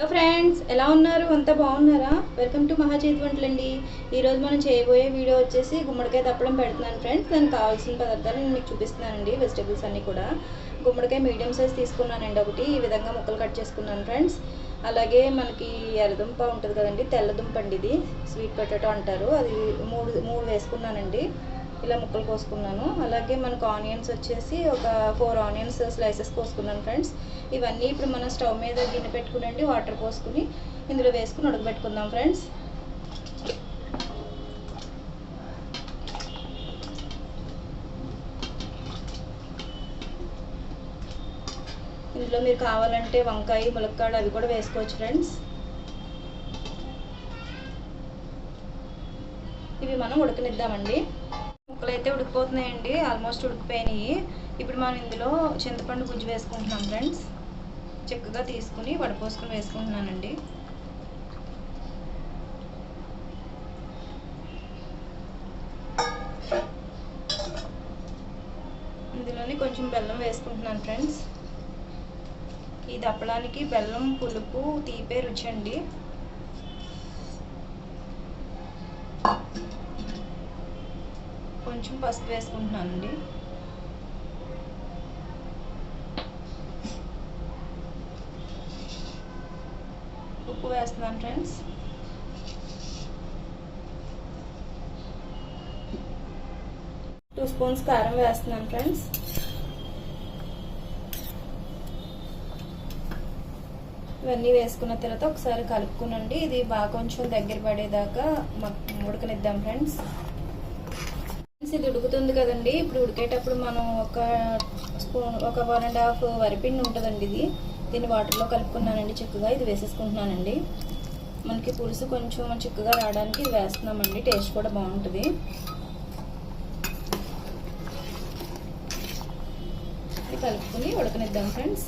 Hello friends, ఎలా ఉన్నారు? అంతా బాగున్నారా? వెల్కమ్ టు మహా చేతి వంటలండి. ఈరోజు మనం చేయబోయే వీడియో వచ్చేసి గుమ్మడికాయ తప్పడం పెడుతున్నాను ఫ్రెండ్స్. దానికి కావాల్సిన పదార్థాలు నేను మీకు చూపిస్తున్నానండి. వెజిటేబుల్స్ అన్నీ కూడా గుమ్మడికాయ మీడియం సైజ్ తీసుకున్నానండి. ఒకటి ఈ విధంగా ముక్కలు కట్ చేసుకున్నాను ఫ్రెండ్స్. అలాగే మనకి ఎర్రదుంప ఉంటుంది కదండి, తెల్లదుంప అండి, ఇది స్వీట్ పొటాటో అంటారు. అది మూడు వేసుకున్నానండి. ఇలా ముక్కలు కోసుకున్నాను. అలాగే మనకు ఆనియన్స్ వచ్చేసి ఒక 4 ఆనియన్స్ స్లైసెస్ కోసుకున్నాను ఫ్రెండ్స్. ఇవన్నీ ఇప్పుడు మనం స్టవ్ మీద గిన్నె పెట్టుకునండి, వాటర్ పోసుకుని ఇందులో వేసుకుని ఉడకబెట్టుకుందాం ఫ్రెండ్స్. ఇందులో మీరు కావాలంటే వంకాయ, ములక్కాడ అవి కూడా వేసుకోవచ్చు ఫ్రెండ్స్. ఇవి మనం ఉడకనిద్దామండి. ముక్కలు అయితే ఉడికిపోతున్నాయండి, ఆల్మోస్ట్ ఉడికిపోయినాయి. ఇప్పుడు మనం ఇందులో చింతపండు గుజ్జు వేసుకుంటున్నాం ఫ్రెండ్స్. చక్కగా తీసుకుని వడపోసుకొని వేసుకుంటున్నానండి. ఇందులోని కొంచెం బెల్లం వేసుకుంటున్నాను ఫ్రెండ్స్. ఈ దప్పడానికి బెల్లం పులుపు తీపే రుచి అండి. కొంచెం పసుపు వేసుకుంటున్నానండి. ఉప్పు వేస్తున్నాను ఫ్రెండ్స్. టూ స్పూన్స్ కారం వేస్తున్నాను ఫ్రెండ్స్. ఇవన్నీ వేసుకున్న తర్వాత ఒకసారి కలుపుకునండి. ఇది బాగా కొంచెం దగ్గర పడేదాకా ఉడకనిద్దాం ఫ్రెండ్స్. ఇది ఉడుకుతుంది కదండి. ఇప్పుడు ఉడికేటప్పుడు మనం ఒక 1.5 వరిపిండి ఉంటుందండి. దీన్ని వాటర్లో కలుపుకున్నానండి. చిక్కగా ఇది వేసేసుకుంటున్నానండి. మనకి పులుసు కొంచెం చిక్కగా రావడానికి ఇది వేస్తున్నామండి. టేస్ట్ కూడా బాగుంటుంది. ఇది కలుపుకుని ఉడకనిద్దాం ఫ్రెండ్స్.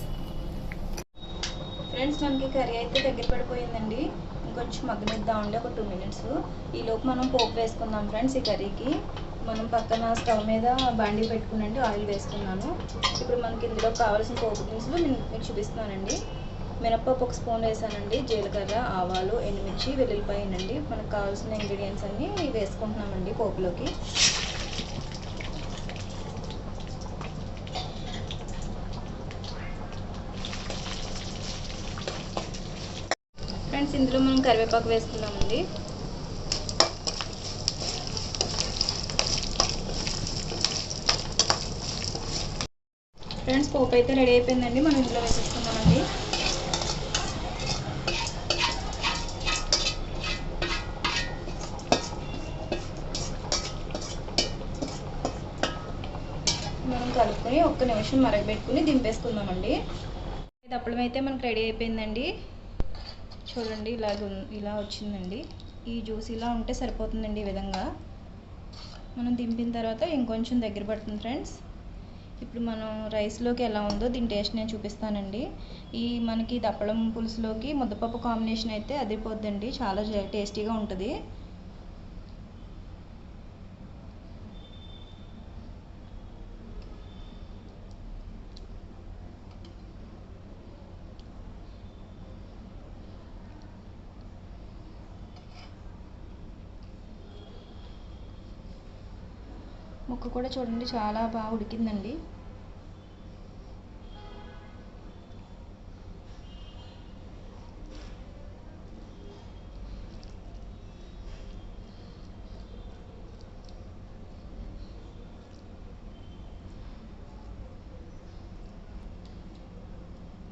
మనకి కర్రీ అయితే దగ్గర పడిపోయిందండి. ఇంకొంచెం మగ్గనిద్దామండి, ఒక 2 మినిట్స్. ఈలోపు మనం పోపు వేసుకుందాం ఫ్రెండ్స్. ఈ కర్రీకి మనం పక్కన స్టవ్ మీద బాండీ పెట్టుకునండి, ఆయిల్ వేసుకున్నాను. ఇప్పుడు మనకి ఇందులో కావాల్సిన పోపు దినుసులు మీకు చూపిస్తున్నానండి. మినప్పప్పు 1 స్పూన్ వేసానండి. జీలకర్ర, ఆవాలు, ఎండుమిర్చి, వెల్లుల్లిపాయనండి. మనకు కావాల్సిన ఇంగ్రీడియంట్స్ అన్నీ వేసుకుంటున్నామండి పోపులోకి. ఫ్రెండ్స్, ఇందులో మనం కరివేపాకు వేసుకున్నామండి. ఫ్రెండ్స్, పోపు అయితే రెడీ అయిపోయిందండి. మనం ఇందులో వేసేసుకున్నామండి. మనం కలుపుకొని 1 నిమిషం మరగబెట్టుకుని దింపేసుకుందామండి. దప్పడం అయితే మనకు రెడీ అయిపోయిందండి. చూడండి, ఇలా వచ్చిందండి. ఈ జ్యూస్ ఇలా ఉంటే సరిపోతుందండి. ఈ విధంగా మనం దింపిన తర్వాత ఇంకొంచెం దగ్గర పడుతుంది ఫ్రెండ్స్. ఇప్పుడు మనం రైస్లోకి ఎలా ఉందో దీని టేస్ట్ నేను చూపిస్తానండి. మనకి దప్పడం పులుసులోకి ముద్దపప్పు కాంబినేషన్ అయితే అదిరిపోద్దండి. చాలా టేస్టీగా ఉంటుంది. ముక్క కూడా చూడండి, చాలా బాగా ఉడికిందండి.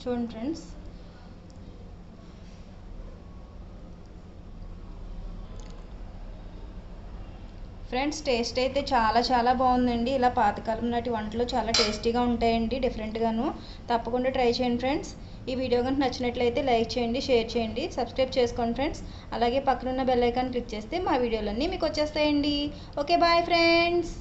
చూడండి ఫ్రెండ్స్, టేస్ట్ అయితే చాలా బాగుందండి. ఇలా పాతకాలం నాటి వంటలు చాలా టేస్టీగా ఉంటాయండి, డిఫరెంట్గాను. తప్పకుండా ట్రై చేయండి ఫ్రెండ్స్. ఈ వీడియో కనుక నచ్చినట్లయితే లైక్ చేయండి, షేర్ చేయండి, సబ్స్క్రైబ్ చేసుకోండి ఫ్రెండ్స్. అలాగే పక్కనున్న బెల్ ఐకాన్ క్లిక్ చేస్తే మా వీడియోలన్నీ మీకు వచ్చేస్తాయండి. Okay, bye friends.